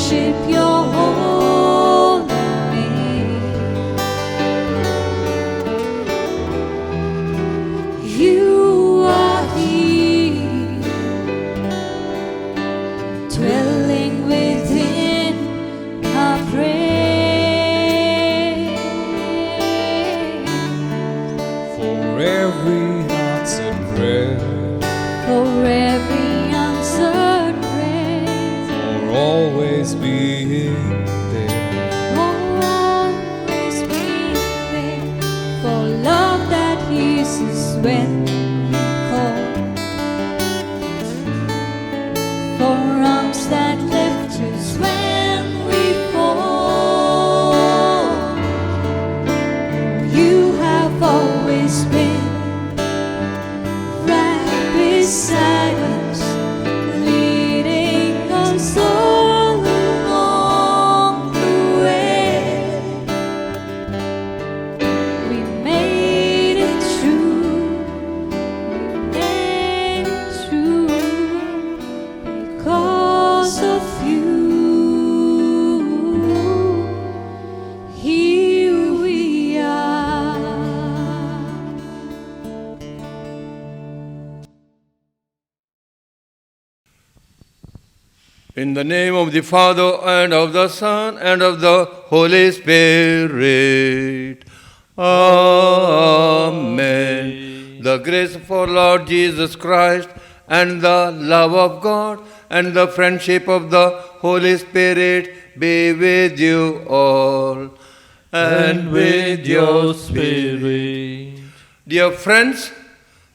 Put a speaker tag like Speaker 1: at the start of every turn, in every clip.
Speaker 1: worship your holy name. You are here, dwelling within our praise.
Speaker 2: For every answered prayer,
Speaker 1: For every answered prayer,
Speaker 2: for always being there,
Speaker 1: always being there, for love that hears us when we call, for arms that lift us when we fall. You have always been right beside us, leading us all along the way. We made it through, we made it through because of you. Here we are.
Speaker 3: In the name of the Father, and of the Son, and of the Holy Spirit. Amen. The grace of our Lord Jesus Christ, and the love of God, and the friendship of the Holy Spirit be with you all. And with your spirit. Dear friends,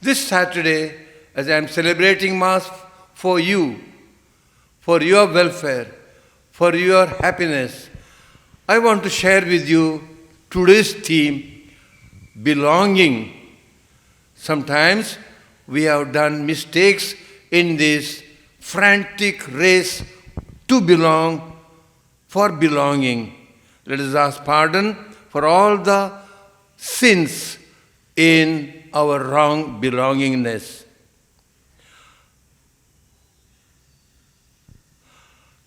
Speaker 3: this Saturday, as I am celebrating Mass for you, for your welfare, for your happiness, I want to share with you today's theme, belonging. Sometimes we have done mistakes in this frantic race to belong, for belonging. Let us ask pardon for all the sins in our wrong belongingness.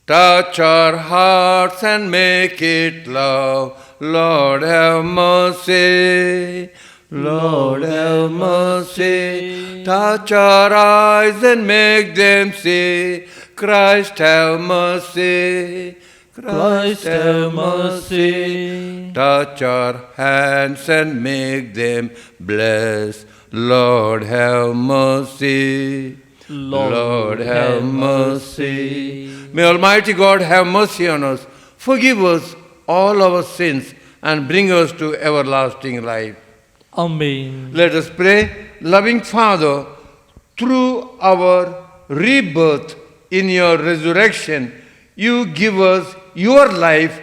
Speaker 3: Touch our hearts and make it love. Lord have mercy. Lord have mercy. Touch our eyes and make them see. Christ have mercy. Christ have mercy. Touch our hands and make them bless. Lord have mercy. Lord have mercy. May Almighty God have mercy on us, forgive us all our sins, and bring us to everlasting life.
Speaker 4: Amen.
Speaker 3: Let us pray. Loving Father, through our rebirth in your resurrection, you give us your life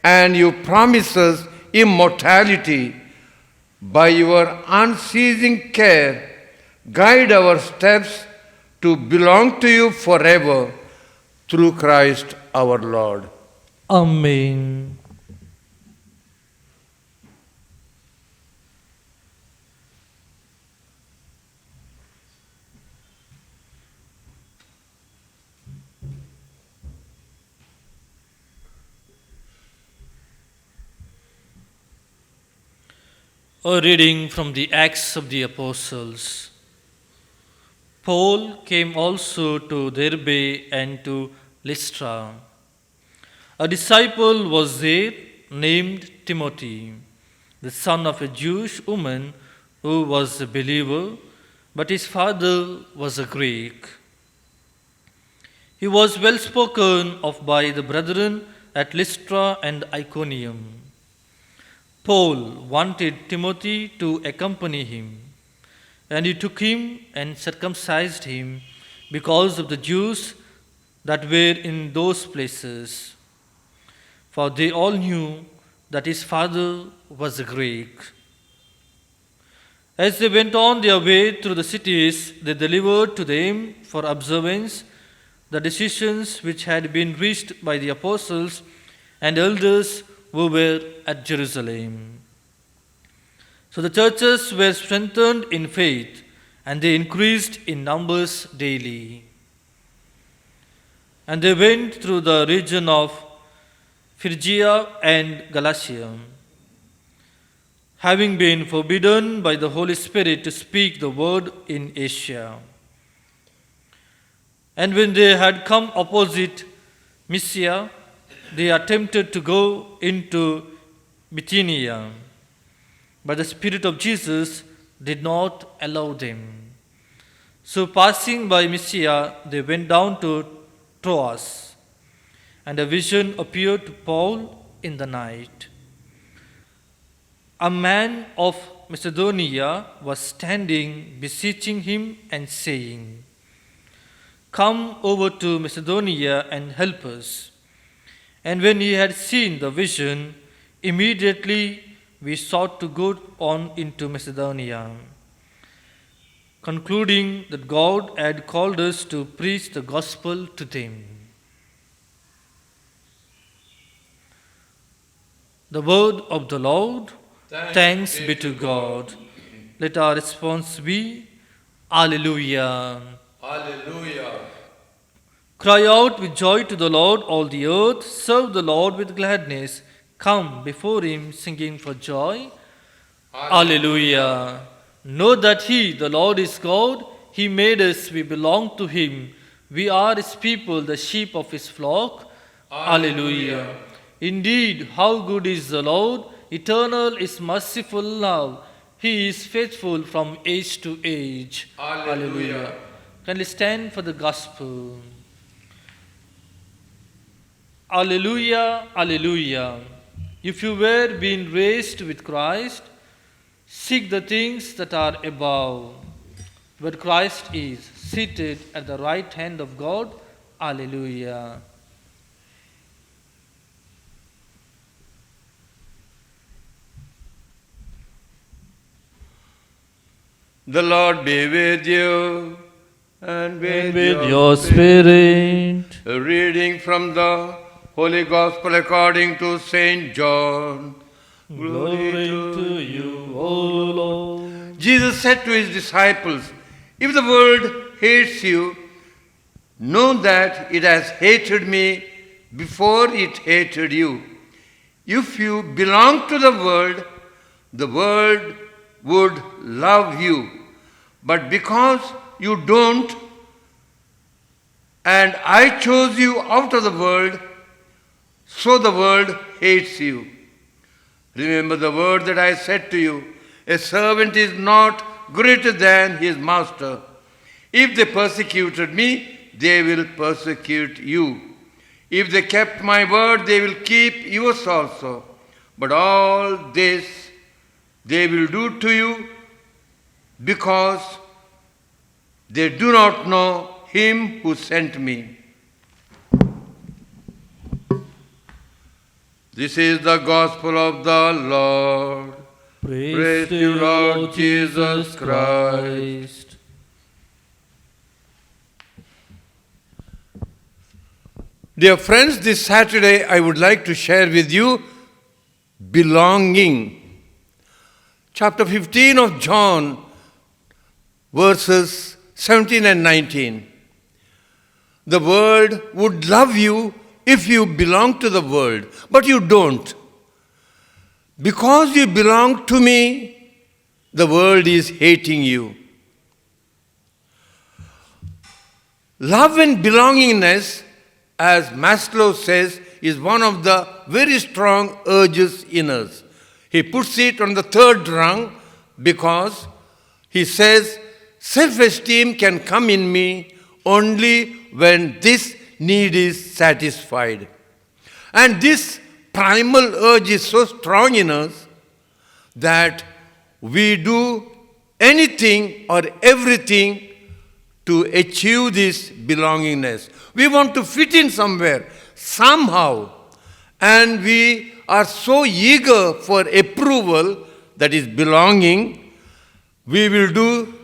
Speaker 3: and you promise us immortality. By your unceasing care, guide our steps to belong to you forever, through Christ our Lord.
Speaker 4: Amen. A reading from the Acts of the Apostles. Paul came also to Derbe and to Lystra. A disciple was there named Timothy, the son of a Jewish woman who was a believer, but his father was a Greek. He was well spoken of by the brethren at Lystra and Iconium. Paul wanted Timothy to accompany him, and he took him and circumcised him because of the Jews that were in those places. For they all knew that his father was a Greek. As they went on their way through the cities, they delivered to them for observance the decisions which had been reached by the apostles and elders who were at Jerusalem. So the churches were strengthened in faith, and they increased in numbers daily. And they went through the region of Phrygia and Galatia, having been forbidden by the Holy Spirit to speak the word in Asia. And when they had come opposite Mysia, they attempted to go into Bithynia, but the Spirit of Jesus did not allow them. So passing by Mysia, they went down to Troas, and a vision appeared to Paul in the night. A man of Macedonia was standing beseeching him and saying, "Come over to Macedonia and help us." And when he had seen the vision, immediately we sought to go on into Macedonia, concluding that God had called us to preach the gospel to them. The word of the Lord. Thanks be to God. Let our response be, Alleluia.
Speaker 3: Hallelujah.
Speaker 4: Cry out with joy to the Lord, all the earth. Serve the Lord with gladness. Come before him singing for joy. Alleluia. Know that he, the Lord, is God. He made us, we belong to him. We are his people, the sheep of his flock. Alleluia. Indeed, how good is the Lord! Eternal is merciful love. He is faithful from age to age.
Speaker 3: Alleluia.
Speaker 4: Kindly stand for the gospel. Alleluia, alleluia. If you were being raised with Christ, seek the things that are above, where Christ is seated at the right hand of God. Alleluia.
Speaker 3: The Lord be with you and with,
Speaker 4: your spirit.
Speaker 3: A reading from the Holy Gospel according to Saint John.
Speaker 4: Glory to you, O Lord.
Speaker 3: Jesus said to his disciples, "If the world hates you, know that it has hated me before it hated you. If you belong to the world would love you. But because you don't, and I chose you out of the world, so the world hates you. Remember the word that I said to you, a servant is not greater than his master. If they persecuted me, they will persecute you. If they kept my word, they will keep yours also. But all this they will do to you because they do not know him who sent me." This is the gospel of the Lord. Praise to you, Lord Jesus Christ. Dear friends, this Saturday I would like to share with you belonging. Chapter 15 of John, verses 17 and 19. The world would love you if you belong to the world, but you don't. Because you belong to me, the world is hating you. Love and belongingness, as Maslow says, is one of the very strong urges in us. He puts it on the third rung because he says, self-esteem can come in me only when this need is satisfied. And this primal urge is so strong in us that we do anything or everything to achieve this belongingness. We want to fit in somewhere, somehow, and we are so eager for approval, that is belonging, we will do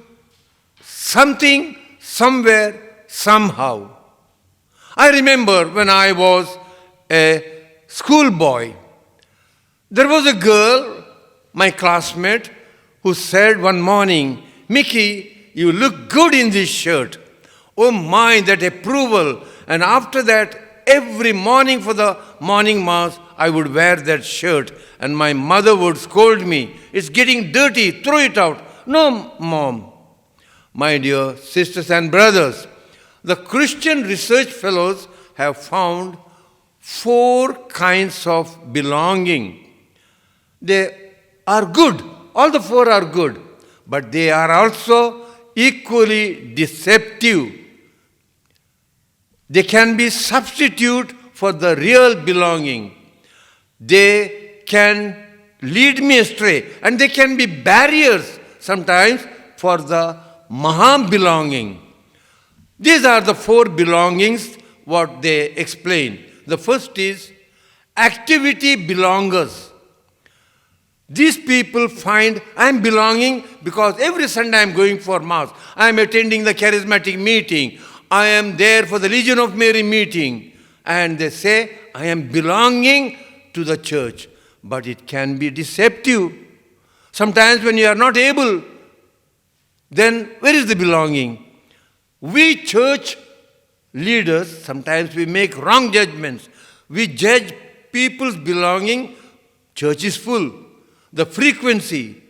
Speaker 3: something, somewhere, somehow. I remember when I was a schoolboy, there was a girl, my classmate, who said one morning, "Mickey, you look good in this shirt." Oh my, that approval. And after that, every morning for the morning mass, I would wear that shirt and my mother would scold me. It's getting dirty, throw it out. No, Mom. My dear sisters and brothers, the Christian Research Fellows have found 4 kinds of belonging. They are good. All the 4 are good. But they are also equally deceptive. They can be substitute for the real belonging. They can lead me astray, and they can be barriers sometimes for the Maha belonging. These are the 4 belongings what they explain. The first is activity belongers. These people find I am belonging because every Sunday I am going for Mass. I am attending the charismatic meeting. I am there for the Legion of Mary meeting. And they say, I am belonging to the church. But it can be deceptive. Sometimes when you are not able, then where is the belonging? We church leaders, sometimes we make wrong judgments. We judge people's belonging, church is full. The frequency.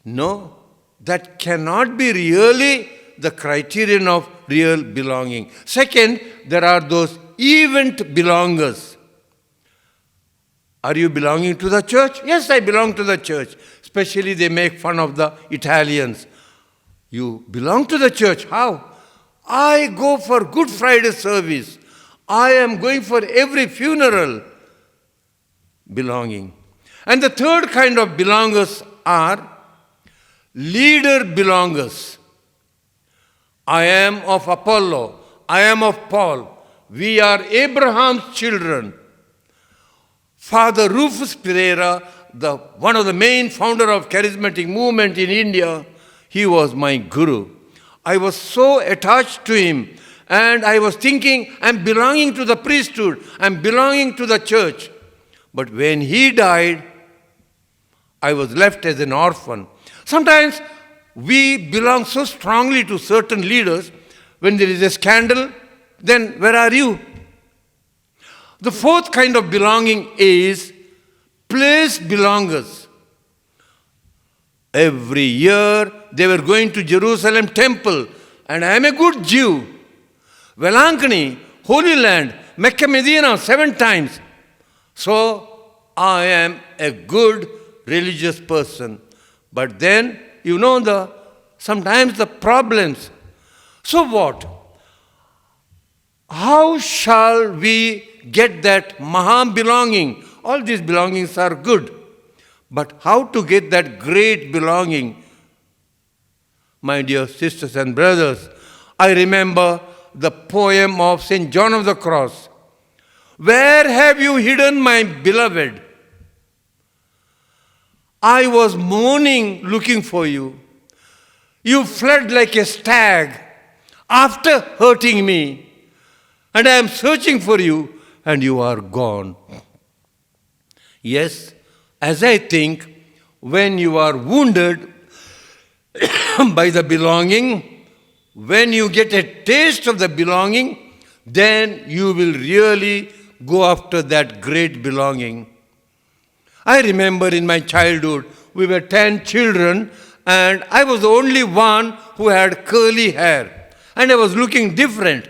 Speaker 3: No, that cannot be really the criterion of real belonging. Second, there are those event belongers. Are you belonging to the church? Yes, I belong to the church. Especially they make fun of the Italians. You belong to the church. How? I go for Good Friday service. I am going for every funeral. Belonging. And the third kind of belongers are leader belongers. I am of Apollo. I am of Paul. We are Abraham's children. Father Rufus Pereira, one of the main founder of charismatic movement in India, he was my guru. I was so attached to him, and I was thinking, I'm belonging to the priesthood. I'm belonging to the church. But when he died, I was left as an orphan. Sometimes we belong so strongly to certain leaders. When there is a scandal, then where are you? The fourth kind of belonging is place belongers. Every year they were going to Jerusalem temple, and I am a good Jew. Velankani, Holy Land, Mecca, Medina 7 times. So I am a good religious person. But then, sometimes the problems. So what? How shall we get that Maha belonging? All these belongings are good. But how to get that great belonging? My dear sisters and brothers, I remember the poem of St. John of the Cross. Where have you hidden my beloved? I was mourning, looking for you. You fled like a stag after hurting me. And I am searching for you, and you are gone. Yes, as I think, when you are wounded by the belonging, when you get a taste of the belonging, then you will really go after that great belonging. I remember in my childhood, we were 10 children, and I was the only one who had curly hair. And I was looking different.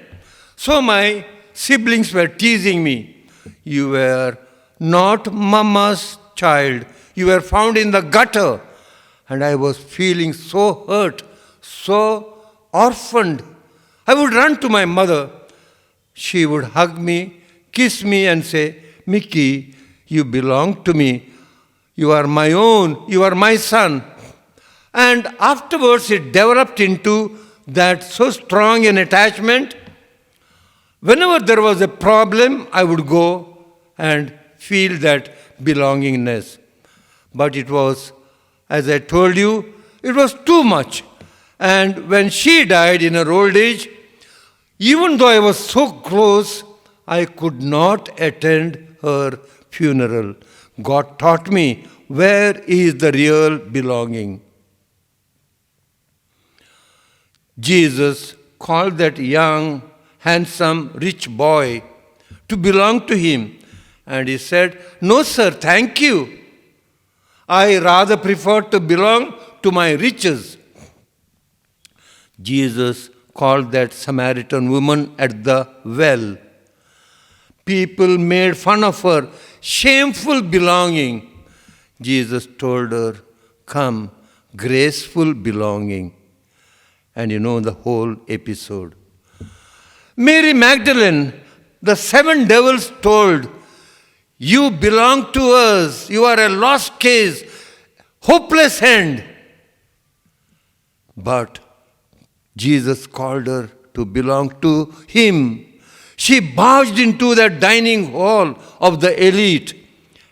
Speaker 3: So my siblings were teasing me. You were not Mama's child. You were found in the gutter. And I was feeling so hurt, so orphaned. I would run to my mother. She would hug me, kiss me, and say, Mickey, you belong to me. You are my own. You are my son. And afterwards it developed into that so strong an attachment. Whenever there was a problem, I would go and feel that belongingness. But it was, as I told you, it was too much. And when she died in her old age, even though I was so close, I could not attend her funeral. God taught me where is the real belonging. Jesus called that young, handsome, rich boy to belong to him. And he said, "No, sir, thank you. I rather prefer to belong to my riches." Jesus called that Samaritan woman at the well. People made fun of her shameful belonging. Jesus told her, "Come, graceful belonging." And you know the whole episode. Mary Magdalene, the 7 devils told, "You belong to us. You are a lost case, hopeless end." But Jesus called her to belong to Him. She barged into the dining hall of the elite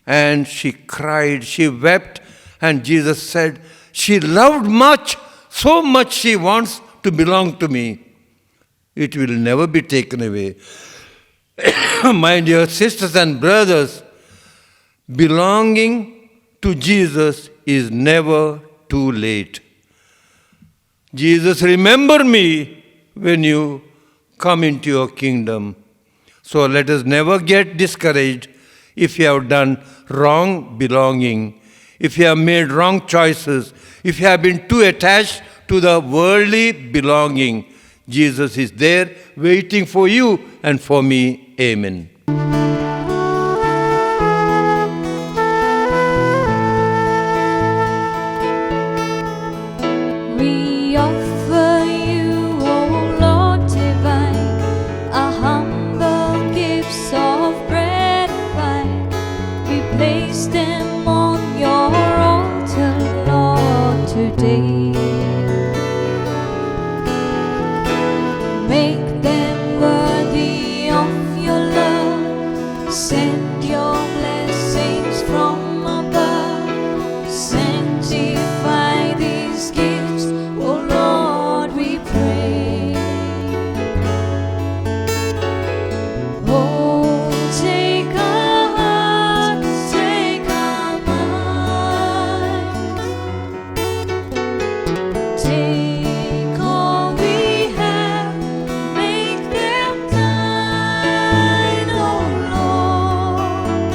Speaker 3: and she cried, she wept, and Jesus said, "She loved much, so much she wants to belong to me. It will never be taken away." My dear sisters and brothers, belonging to Jesus is never too late. Jesus, remember me when you come into your kingdom. So let us never get discouraged if you have done wrong belonging, if you have made wrong choices, if you have been too attached to the worldly belonging. Jesus is there waiting for you and for me. Amen.
Speaker 1: We offer you, O Lord divine, a humble gifts of bread and wine. We place them on your altar, Lord, today. Make them worthy of your love. Send your blessings from above. Sanctify these gifts, O Lord, we pray. Oh, take our hearts, take our minds. Take all we have, make them thine, O Lord.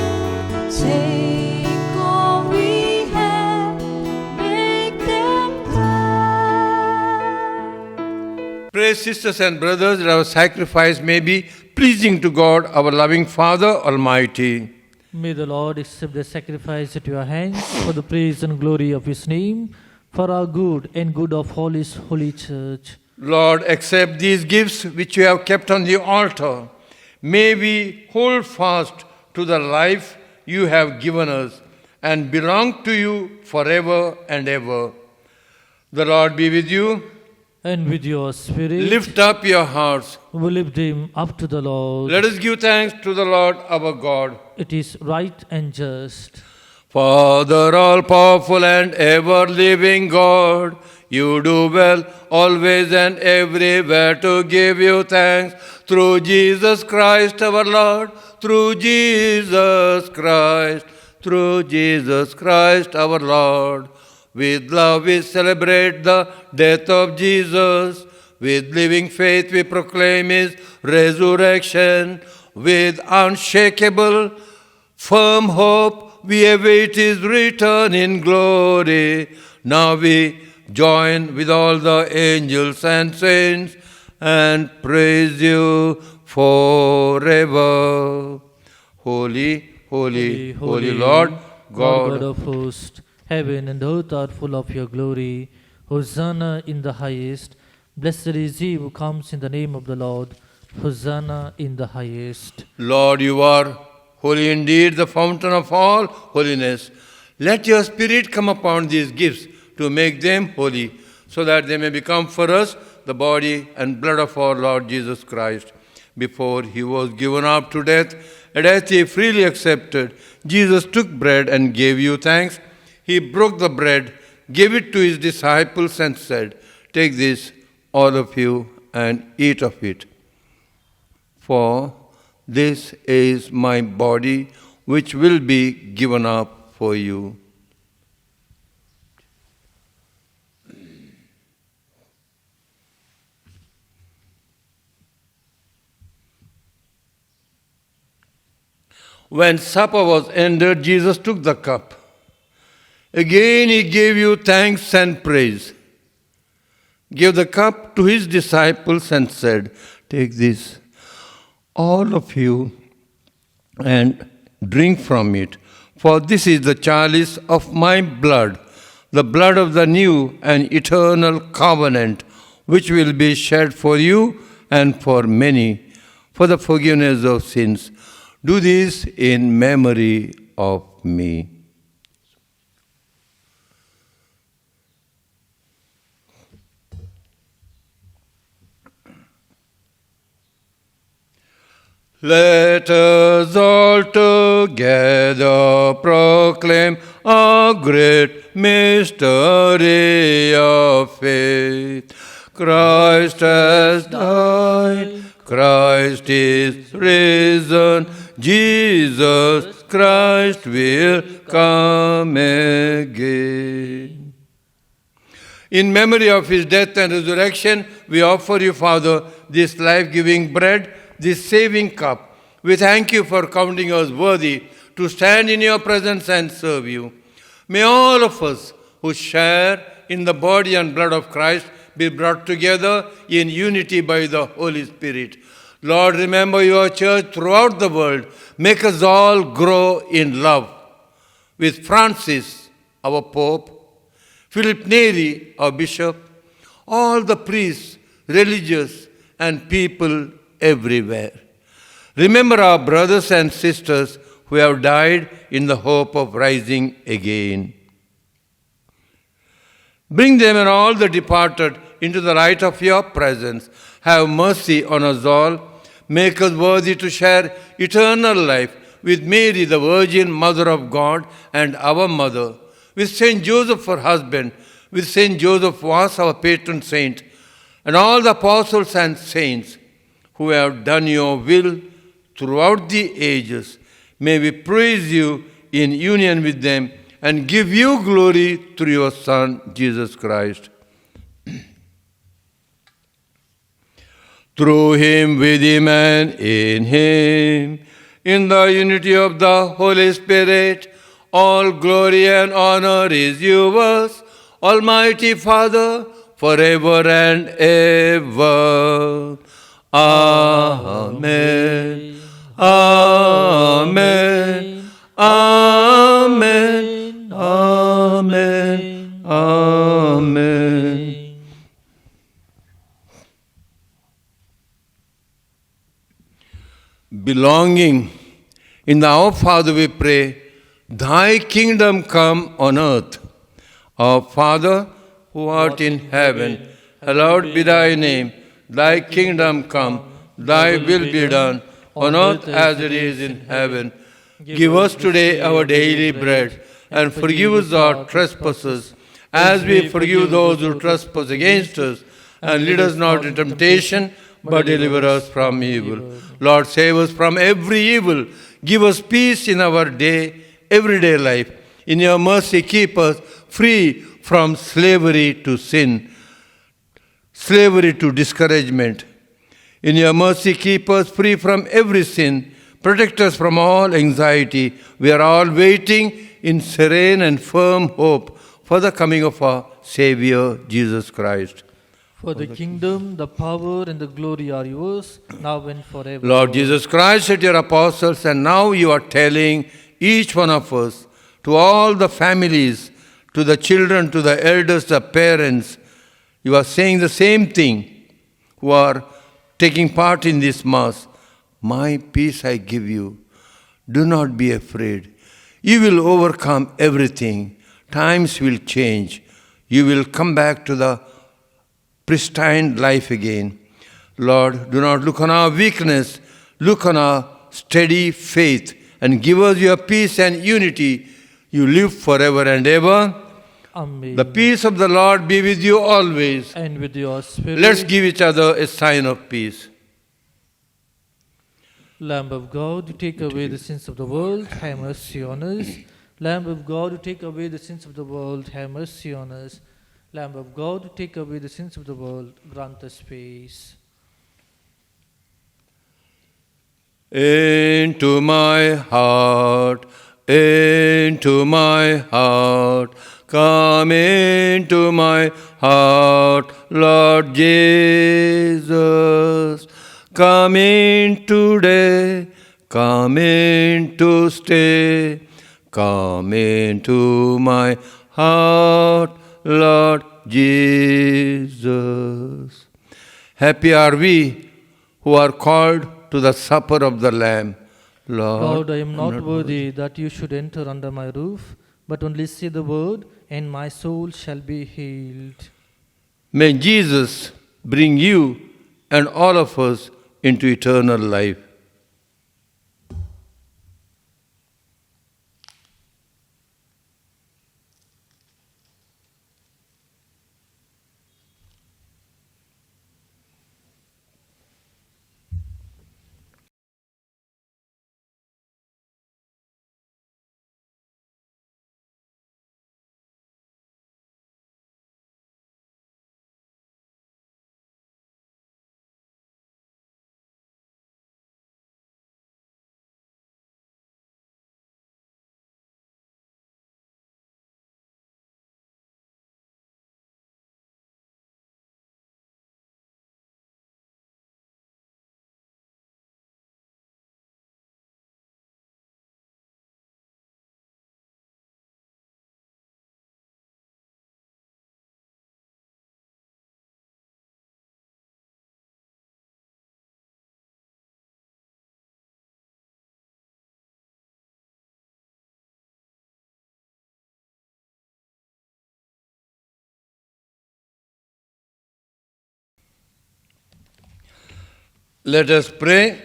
Speaker 1: Take all we have, make them thine.
Speaker 3: Pray, sisters and brothers, that our sacrifice may be pleasing to God, our loving Father Almighty.
Speaker 4: May the Lord accept the sacrifice at your hands for the praise and glory of His name, for our good and good of all His holy church.
Speaker 3: Lord, accept these gifts which you have kept on the altar. May we hold fast to the life you have given us and belong to you forever and ever. The Lord be with you.
Speaker 4: And with your spirit,
Speaker 3: Lift up your hearts.
Speaker 4: we lift them up to the Lord.
Speaker 3: Let us give thanks to the Lord our God.
Speaker 4: It is right and just.
Speaker 3: Father, all-powerful and ever-living God, you do well always and everywhere to give you thanks through Jesus Christ our Lord, through Jesus Christ, through Jesus Christ our Lord. With love we celebrate the death of Jesus. With living faith we proclaim His resurrection. With unshakable, firm hope we await His return in glory. Now we join with all the angels and saints and praise you forever. Holy, holy, holy Lord, God
Speaker 4: of hosts, heaven and earth are full of your glory. Hosanna in the highest. Blessed is he who comes in the name of the Lord. Hosanna in the highest.
Speaker 3: Lord, you are holy indeed, the fountain of all holiness. Let your Spirit come upon these gifts to make them holy, so that they may become for us the body and blood of our Lord Jesus Christ. Before he was given up to death, a death he freely accepted, Jesus took bread and gave you thanks. He broke the bread, gave it to his disciples and said, "Take this, all of you, and eat of it. For this is my body, which will be given up for you." When supper was ended, Jesus took the cup. Again he gave you thanks and praise. Gave the cup to his disciples and said, "Take this, all of you, and drink from it. For this is the chalice of my blood, the blood of the new and eternal covenant, which will be shed for you and for many, for the forgiveness of sins. Do this in memory of me." Let us all together proclaim a great mystery of faith. Christ has died, Christ is risen, Jesus Christ will come again. In memory of his death and resurrection, we offer you, Father, this life-giving bread, this saving cup. We thank you for counting us worthy to stand in your presence and serve you. May all of us who share in the body and blood of Christ be brought together in unity by the Holy Spirit. Lord, remember your church throughout the world. Make us all grow in love. With Francis, our Pope, Philip Neri, our Bishop, all the priests, religious, and people everywhere. Remember our brothers and sisters who have died in the hope of rising again. Bring them and all the departed into the light of your presence. Have mercy on us all. Make us worthy to share eternal life with Mary, the Virgin Mother of God and our Mother, with Saint Joseph, her husband, with Saint Joseph was our patron saint, and all the apostles and saints who have done your will throughout the ages. May we praise you in union with them and give you glory through your Son, Jesus Christ. Through him, with him, and in him, in the unity of the Holy Spirit, all glory and honor is yours, Almighty Father, forever and ever. Amen. Amen. Amen. Amen. Amen. Belonging in the Our Father we pray, Thy kingdom come on earth. Our Father, who art in heaven, hallowed be thy name. Thy kingdom come, thy will be done, on earth as it is in heaven. Give us today our daily bread, and forgive us our trespasses, as we forgive those who trespass against us. And lead us not into temptation, but deliver us from evil. Lord, save us from every evil. Give us peace in our everyday life. In your mercy, keep us free from slavery to sin, slavery to discouragement. In your mercy, keep us free from every sin. Protect us from all anxiety. We are all waiting in serene and firm hope for the coming of our Savior, Jesus Christ.
Speaker 4: For the kingdom, the power, and the glory are yours, now and forever.
Speaker 3: Lord Jesus Christ said to your apostles, and now you are telling each one of us, to all the families, to the children, to the elders, the parents, you are saying the same thing who are taking part in this Mass. My peace I give you. Do not be afraid. You will overcome everything. Times will change. You will come back to the pristine life again. Lord, do not look on our weakness. Look on our steady faith and give us your peace and unity. You live forever and ever.
Speaker 4: Amen.
Speaker 3: The peace of the Lord be with you always.
Speaker 4: And with your spirit.
Speaker 3: Let's give each other a sign of peace.
Speaker 4: Lamb of God, you take away the sins of the world, have mercy on us. Lamb of God, you take away the sins of the world, have mercy on us. Lamb of God, you take away the sins of the world, grant us peace.
Speaker 3: into my heart, into my heart. Come into my heart, Lord Jesus. Come in today, come in to stay. Come into my heart, Lord Jesus. Happy are we who are called to the supper of the Lamb.
Speaker 4: Lord, I am not worthy that you should enter under my roof, but only say the word, and my soul shall be healed.
Speaker 3: May Jesus bring you and all of us into eternal life. Let us pray.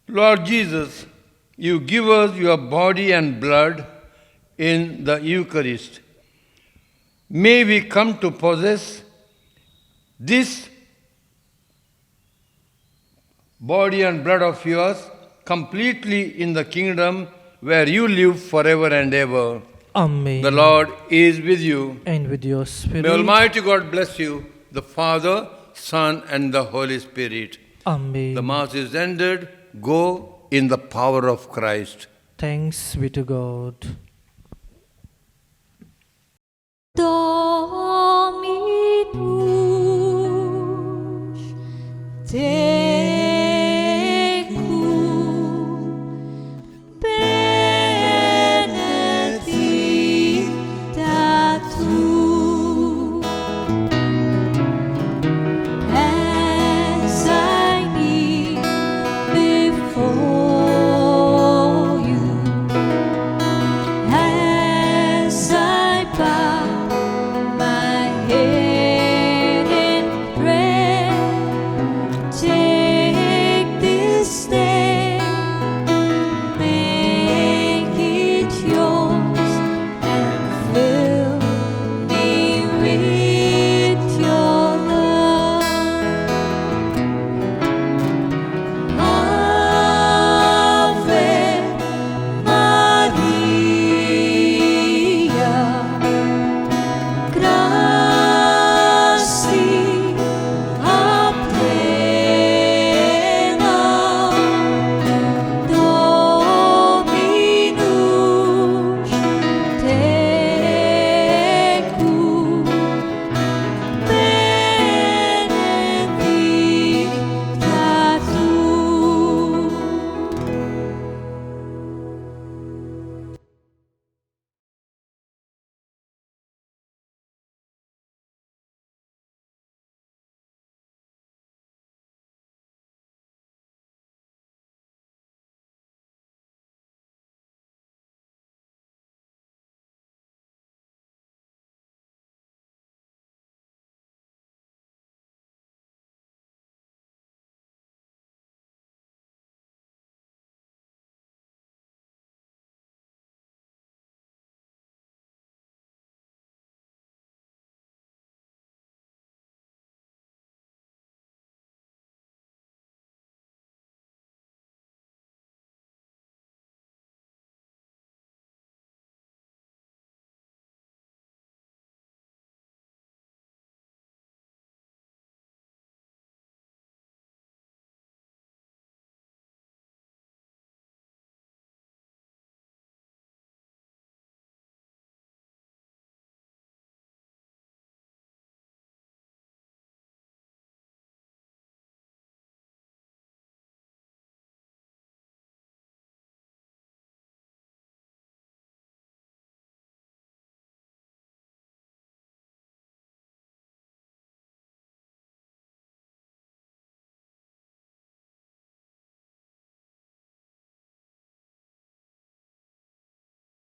Speaker 3: Lord Jesus, you give us your body and blood in the Eucharist. May we come to possess this body and blood of yours completely in the kingdom where you live forever and ever.
Speaker 4: Amen.
Speaker 3: The Lord is with you.
Speaker 4: And with your spirit.
Speaker 3: May Almighty God bless you, the Father, Son, and the Holy Spirit.
Speaker 4: Amen.
Speaker 3: The Mass is ended. Go in the power of Christ.
Speaker 4: Thanks be to God.